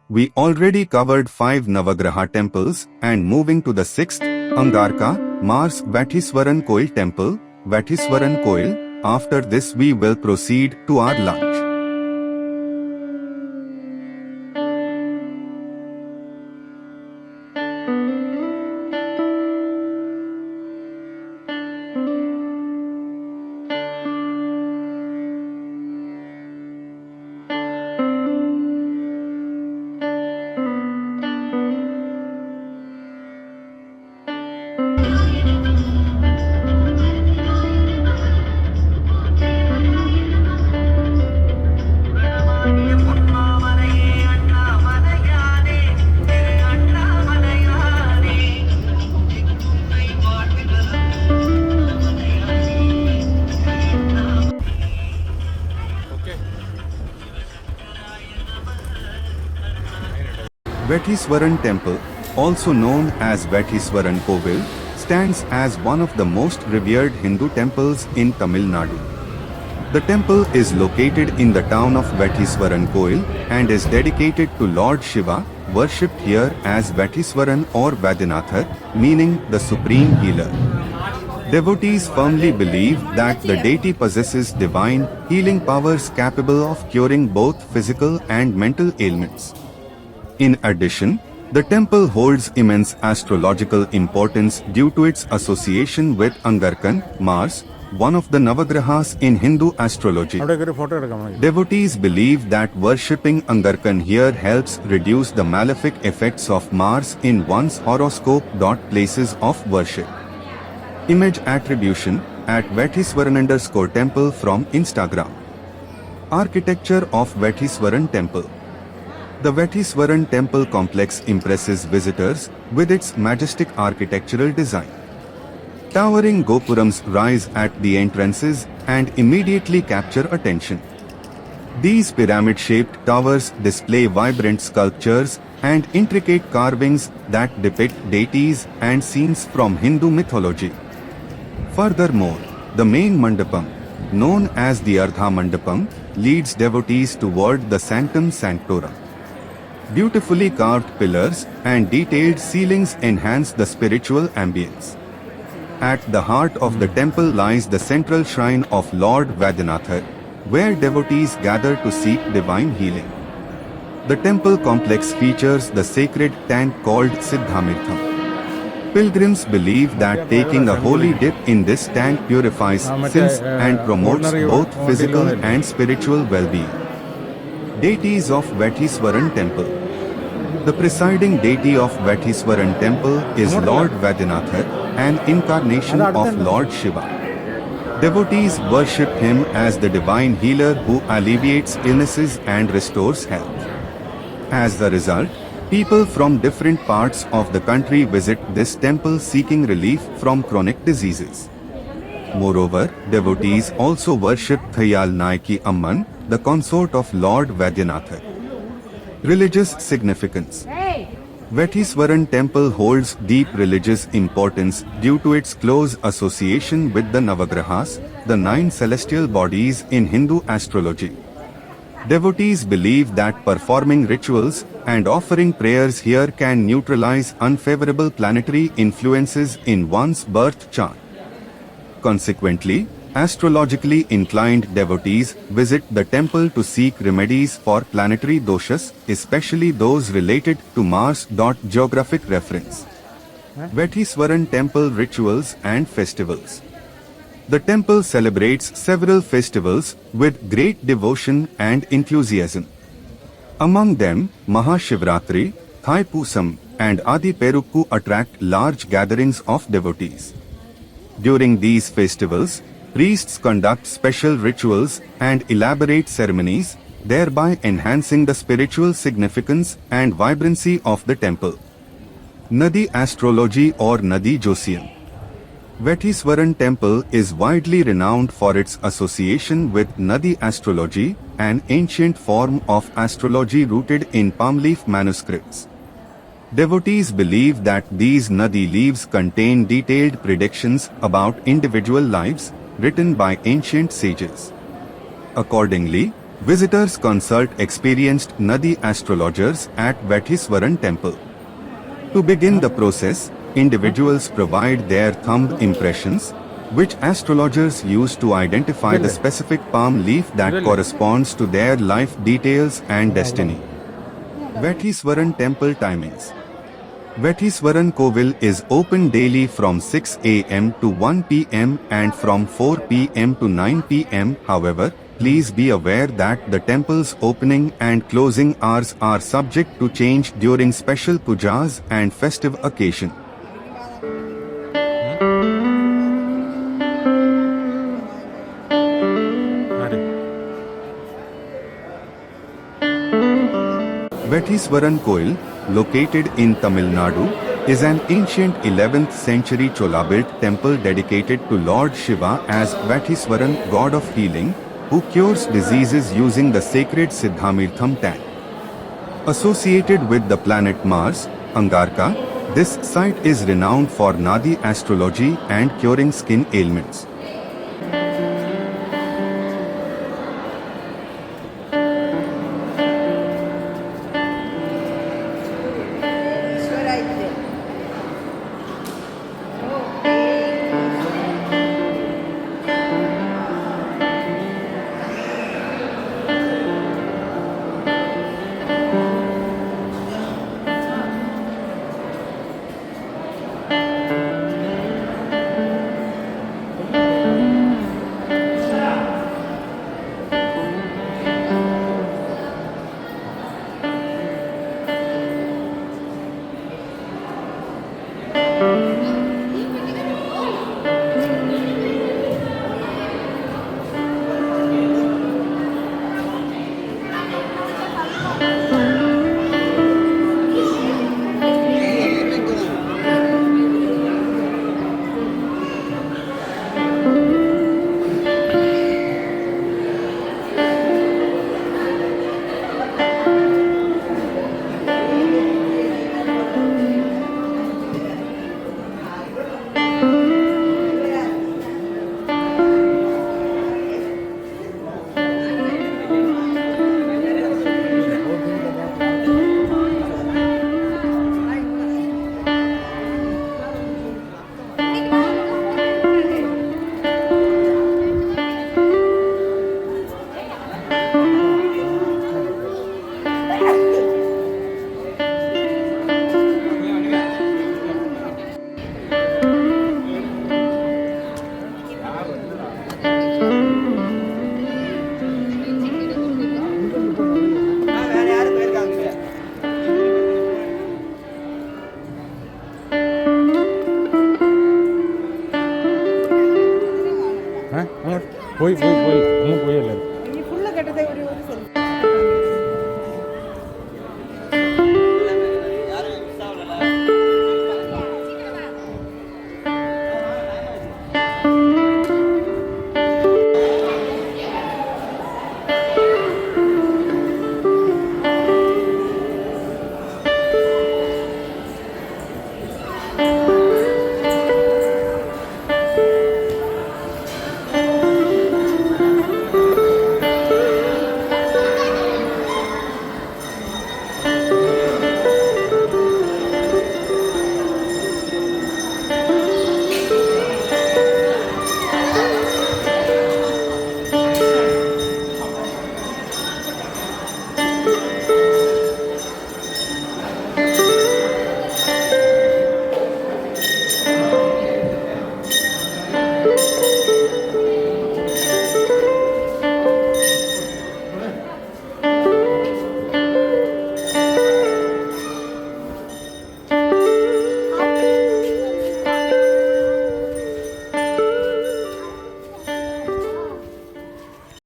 We already covered 5 Navagraha temples and moving to the 6th, Angarka, Mars Vatheswaran Koil temple, Vatheswaran Koil. After this we will proceed to our lunch. Vatheswaran temple, also known as Vatheswaran Kovil, stands as one of the most revered Hindu temples in Tamil Nadu. The temple is located in the town of Vatheswaran Koil and is dedicated to Lord Shiva, worshipped here as Vatheswaran or Vaidhanathar, meaning the supreme healer. Devotees firmly believe that the deity possesses divine, healing powers capable of curing both physical and mental ailments. In addition, the temple holds immense astrological importance due to its association with Angarkan, Mars, one of the Navagrahas in Hindu astrology. Devotees believe that worshipping Angarkan here helps reduce the malefic effects of Mars in one's horoscope. Places of worship. Image attribution at Vatheswaran temple from Instagram. Architecture of Vatheswaran temple. The Vatheswaran temple complex impresses visitors with its majestic architectural design. Towering gopurams rise at the entrances and immediately capture attention. These pyramid-shaped towers display vibrant sculptures and intricate carvings that depict deities and scenes from Hindu mythology. Furthermore, the main mandapam, known as the Ardha Mandapam, leads devotees toward the Sanctum Sanctorum. Beautifully carved pillars and detailed ceilings enhance the spiritual ambience. At the heart of the temple lies the central shrine of Lord Vaidhanathar, where devotees gather to seek divine healing. The temple complex features the sacred tank called Siddhamirtham. Pilgrims believe that taking a holy dip in this tank purifies sins and promotes both physical and spiritual well-being. Deities of Vatheswaran temple. The presiding deity of Vatheswaran temple is Lord Vaidhanathar, an incarnation of Lord Shiva. Devotees worship him as the divine healer who alleviates illnesses and restores health. As a result, people from different parts of the country visit this temple seeking relief from chronic diseases. Moreover, devotees also worship Thayal Naiki Amman, the consort of Lord Vaidhanathar. Religious significance. Vatheswaran temple holds deep religious importance due to its close association with the Navagrahas, the 9 celestial bodies in Hindu astrology. Devotees believe that performing rituals and offering prayers here can neutralize unfavorable planetary influences in one's birth chart. Consequently, astrologically inclined devotees visit the temple to seek remedies for planetary doshas, especially those related to Mars. Geographic reference. Vatheswaran temple rituals and festivals. The temple celebrates several festivals with great devotion and enthusiasm. Among them, Mahashivratri, Thaipusam, and Adi Perukku attract large gatherings of devotees. During these festivals, priests conduct special rituals and elaborate ceremonies, thereby enhancing the spiritual significance and vibrancy of the temple. Nadi astrology or Nadi Josiam. Vatheswaran temple is widely renowned for its association with Nadi astrology, an ancient form of astrology rooted in palm leaf manuscripts. Devotees believe that these Nadi leaves contain detailed predictions about individual lives, written by ancient sages. Accordingly, Visitors consult experienced Nadi astrologers at Vethiswaran temple. To begin the process, individuals provide their thumb impressions, which astrologers use to identify the specific palm leaf that corresponds to their life details and destiny. Vethiswaran temple timings. Vethiswaran Kovil is open daily from 6 am to 1 pm and from 4 pm to 9 pm. However, please be aware that the temple's opening and closing hours are subject to change during special pujas and festive occasion. Vethiswaran Koil, located in Tamil Nadu, is an ancient 11th century Chola-built temple dedicated to Lord Shiva as Vethiswaran, god of healing, who cures diseases using the sacred Siddhamirtham tank. Associated with the planet Mars, Angarka, this site is renowned for Nadi astrology and curing skin ailments. போய் போய்